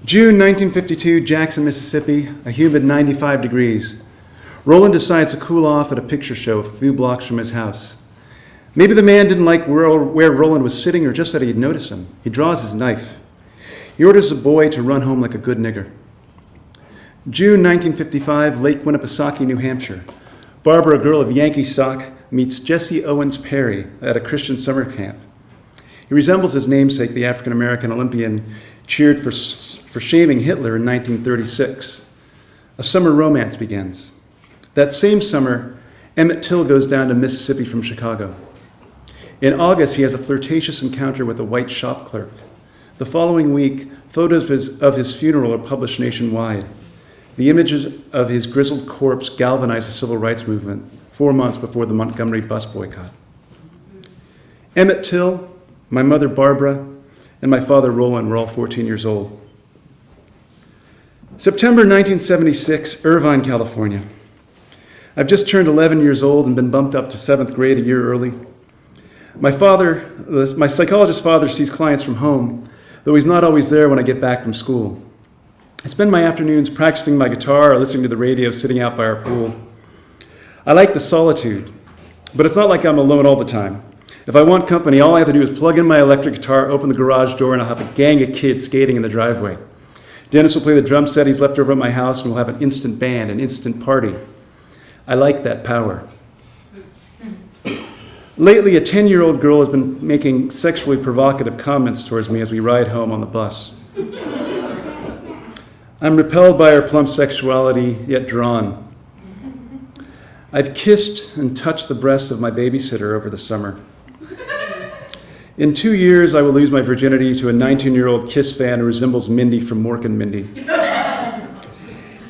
June 1952, Jackson, Mississippi, a humid 95 degrees. Roland decides to cool off at a picture show a few blocks from his house. Maybe the man didn't like where Roland was sitting or just that he'd noticed him. He draws his knife. He orders a boy to run home like a good nigger. June 1955, Lake Winnipesaukee, New Hampshire. Barbara, a girl of Yankee stock, meets Jesse Owens Perry at a Christian summer camp. He resembles his namesake, the African-American Olympian cheered for shaming Hitler in 1936. A summer romance begins. That same summer, Emmett Till goes down to Mississippi from Chicago. In August, he has a flirtatious encounter with a white shop clerk. The following week, photos of his funeral are published nationwide. The images of his grizzled corpse galvanized the civil rights movement 4 months before the Montgomery bus boycott. Emmett Till, my mother Barbara, and my father Roland were all 14 years old. September 1976, Irvine, California. I've just turned 11 years old and been bumped up to 7th grade a year early. My psychologist father sees clients from home, though he's not always there when I get back from school. I spend my afternoons practicing my guitar or listening to the radio sitting out by our pool. I like the solitude, but it's not like I'm alone all the time. If I want company, all I have to do is plug in my electric guitar, open the garage door, and I'll have a gang of kids skating in the driveway. Dennis will play the drum set he's left over at my house, and we'll have an instant band, an instant party. I like that power. Lately, a 10-year-old girl has been making sexually provocative comments towards me as we ride home on the bus. I'm repelled by her plump sexuality, yet drawn. I've kissed and touched the breast of my babysitter over the summer. In 2 years, I will lose my virginity to a 19-year-old Kiss fan who resembles Mindy from Mork and Mindy.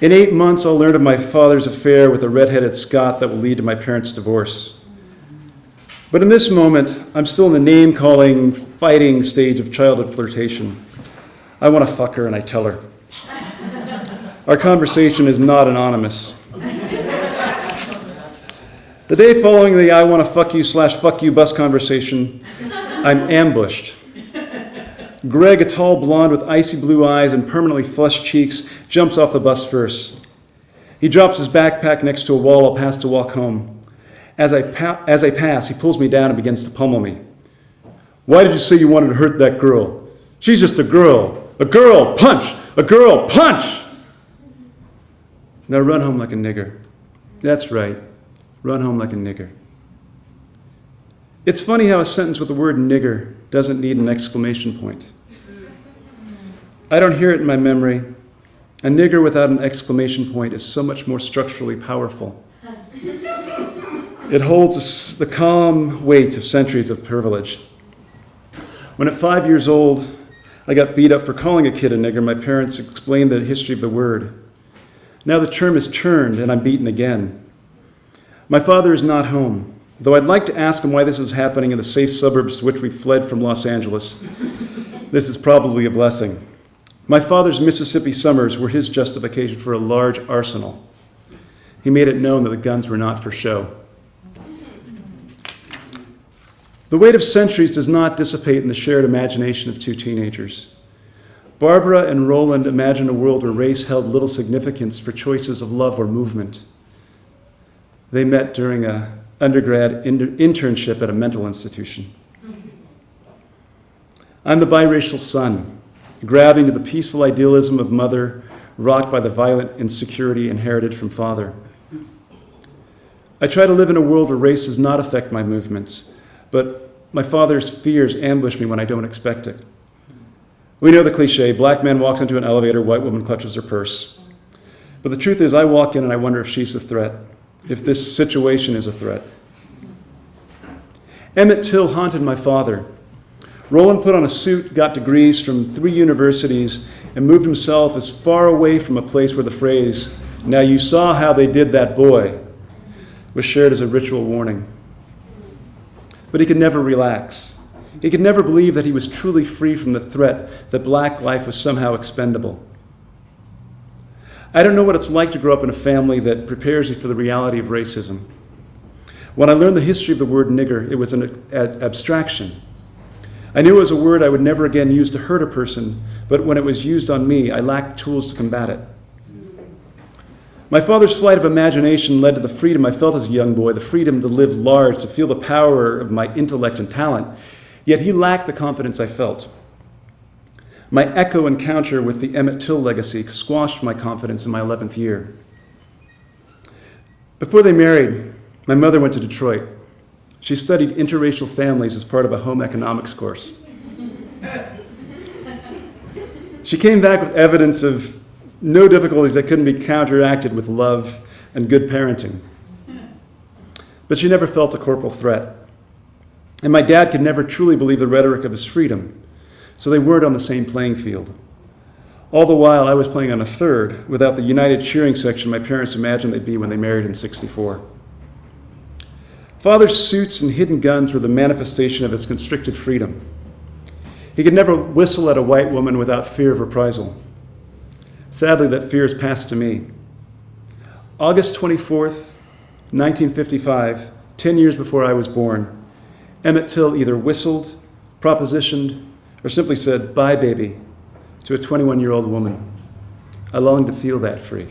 In 8 months, I'll learn of my father's affair with a red-headed Scot that will lead to my parents' divorce. But in this moment, I'm still in the name-calling, fighting stage of childhood flirtation. I want to fuck her, and I tell her. Our conversation is not anonymous. The day following the I want to fuck you / fuck you bus conversation, I'm ambushed. Greg, a tall blonde with icy blue eyes and permanently flushed cheeks, jumps off the bus first. He drops his backpack next to a wall I'll pass to walk home. As I pass, he pulls me down and begins to pummel me. Why did you say you wanted to hurt that girl? She's just a girl. A girl, punch! A girl, punch! Now run home like a nigger. That's right. Run home like a nigger. It's funny how a sentence with the word nigger doesn't need an exclamation point. I don't hear it in my memory. A nigger without an exclamation point is so much more structurally powerful. It holds the calm weight of centuries of privilege. When at 5 years old, I got beat up for calling a kid a nigger, my parents explained the history of the word. Now the term is turned and I'm beaten again. My father is not home, though I'd like to ask him why this is happening in the safe suburbs to which we fled from Los Angeles. This is probably a blessing. My father's Mississippi summers were his justification for a large arsenal. He made it known that the guns were not for show. The weight of centuries does not dissipate in the shared imagination of two teenagers. Barbara and Roland imagined a world where race held little significance for choices of love or movement. They met during an undergrad internship at a mental institution. I'm the biracial son, grabbed into the peaceful idealism of mother, rocked by the violent insecurity inherited from father. I try to live in a world where race does not affect my movements, but my father's fears ambush me when I don't expect it. We know the cliche, black man walks into an elevator, white woman clutches her purse. But the truth is, I walk in and I wonder if she's the threat, if this situation is a threat. Emmett Till haunted my father. Roland put on a suit, got degrees from 3 universities, and moved himself as far away from a place where the phrase, "Now you saw how they did that boy," was shared as a ritual warning. But he could never relax. He could never believe that he was truly free from the threat that black life was somehow expendable. I don't know what it's like to grow up in a family that prepares you for the reality of racism. When I learned the history of the word nigger, it was an abstraction. I knew it was a word I would never again use to hurt a person, but when it was used on me, I lacked tools to combat it. My father's flight of imagination led to the freedom I felt as a young boy, the freedom to live large, to feel the power of my intellect and talent, yet he lacked the confidence I felt. My echo encounter with the Emmett Till legacy squashed my confidence in my 11th year. Before they married, my mother went to Detroit. She studied interracial families as part of a home economics course. She came back with evidence of no difficulties that couldn't be counteracted with love and good parenting. But she never felt a corporal threat. And my dad could never truly believe the rhetoric of his freedom, so they weren't on the same playing field. All the while, I was playing on a third without the united cheering section my parents imagined they'd be when they married in '64. Father's suits and hidden guns were the manifestation of his constricted freedom. He could never whistle at a white woman without fear of reprisal. Sadly, that fear has passed to me. August 24th, 1955, 10 years before I was born, Emmett Till either whistled, propositioned, or simply said, "Bye, baby," to a 21-year-old woman. I longed to feel that free.